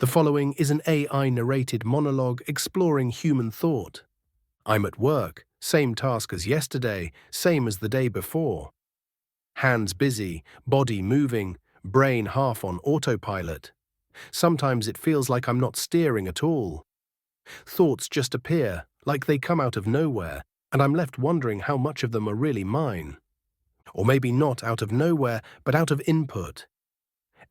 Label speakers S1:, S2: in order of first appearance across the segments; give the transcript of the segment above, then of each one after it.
S1: The following is an AI-narrated monologue exploring human thought. I'm at work, same task as yesterday, same as the day before. Hands busy, body moving, brain half on autopilot. Sometimes it feels like I'm not steering at all. Thoughts just appear, like they come out of nowhere, and I'm left wondering how much of them are really mine. Or maybe not out of nowhere, but out of input.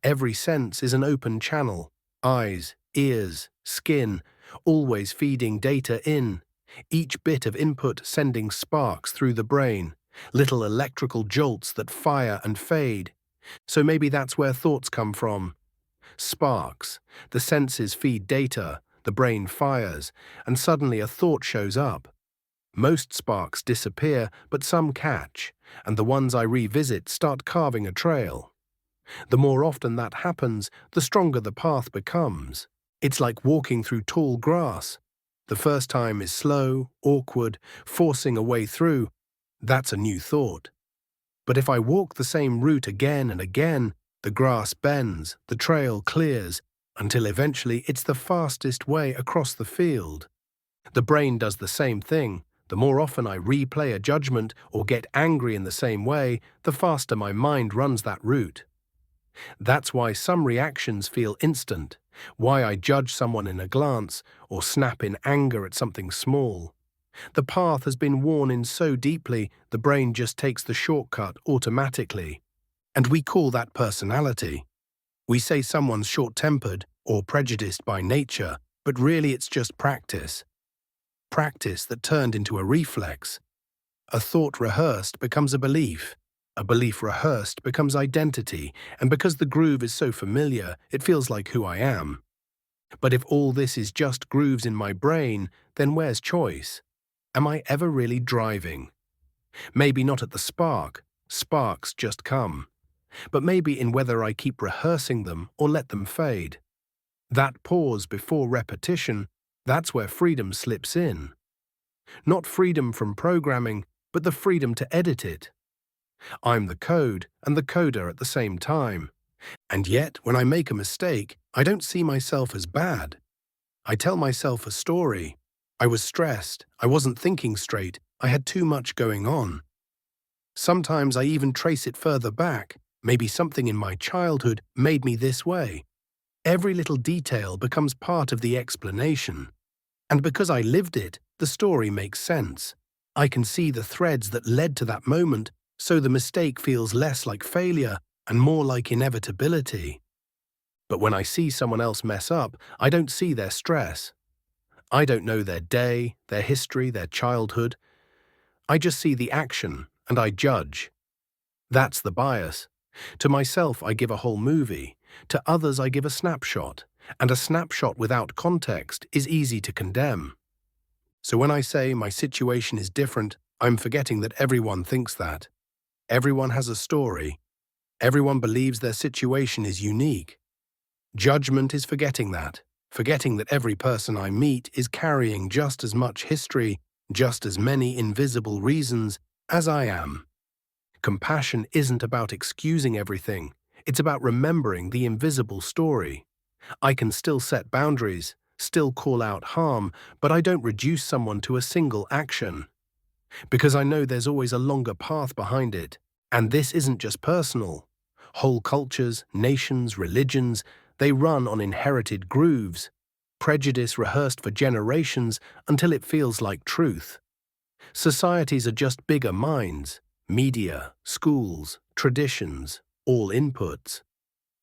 S1: Every sense is an open channel. Eyes, ears, skin, always feeding data in. Each bit of input sending sparks through the brain, little electrical jolts that fire and fade. So maybe that's where thoughts come from. Sparks. The senses feed data, the brain fires, and suddenly a thought shows up. Most sparks disappear, but some catch, and the ones I revisit start carving a trail. The more often that happens, the stronger the path becomes. It's like walking through tall grass. The first time is slow, awkward, forcing a way through. That's a new thought. But if I walk the same route again and again, the grass bends, the trail clears, until eventually it's the fastest way across the field. The brain does the same thing. The more often I replay a judgment or get angry in the same way, the faster my mind runs that route. That's why some reactions feel instant, why I judge someone in a glance or snap in anger at something small. The path has been worn in so deeply, the brain just takes the shortcut automatically. And we call that personality. We say someone's short-tempered or prejudiced by nature, but really it's just practice. Practice that turned into a reflex. A thought rehearsed becomes a belief rehearsed becomes identity, and because the groove is so familiar, it feels like who I am. But if all this is just grooves in my brain, then where's choice? Am I ever really driving? Maybe not at the spark, sparks just come. But maybe in whether I keep rehearsing them or let them fade. That pause before repetition, that's where freedom slips in. Not freedom from programming, but the freedom to edit it. I'm the code and the coder at the same time. And yet, when I make a mistake, I don't see myself as bad. I tell myself a story. I was stressed, I wasn't thinking straight, I had too much going on. Sometimes I even trace it further back. Maybe something in my childhood made me this way. Every little detail becomes part of the explanation. And because I lived it, the story makes sense. I can see the threads that led to that moment, so the mistake feels less like failure and more like inevitability. But when I see someone else mess up, I don't see their stress. I don't know their day, their history, their childhood. I just see the action, and I judge. That's the bias. To myself, I give a whole movie. To others, I give a snapshot. And a snapshot without context is easy to condemn. So when I say my situation is different, I'm forgetting that everyone thinks that. Everyone has a story. Everyone believes their situation is unique. Judgment is forgetting that every person I meet is carrying just as much history, just as many invisible reasons as I am. Compassion isn't about excusing everything. It's about remembering the invisible story. I can still set boundaries, still call out harm, but I don't reduce someone to a single action. Because I know there's always a longer path behind it. And this isn't just personal. Whole cultures, nations, religions, they run on inherited grooves. Prejudice rehearsed for generations until it feels like truth. Societies are just bigger minds. Media, schools, traditions, all inputs.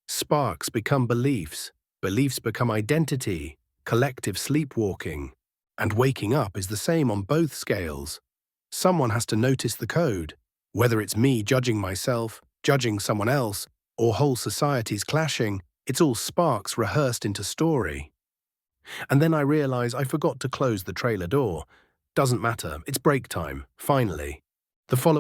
S1: Sparks become beliefs. Beliefs become identity, collective sleepwalking. And waking up is the same on both scales. Someone has to notice the code, whether it's me judging myself, judging someone else, or whole societies clashing, it's all sparks rehearsed into story. And then I realize I forgot to close the trailer door. Doesn't matter, it's break time, finally. The following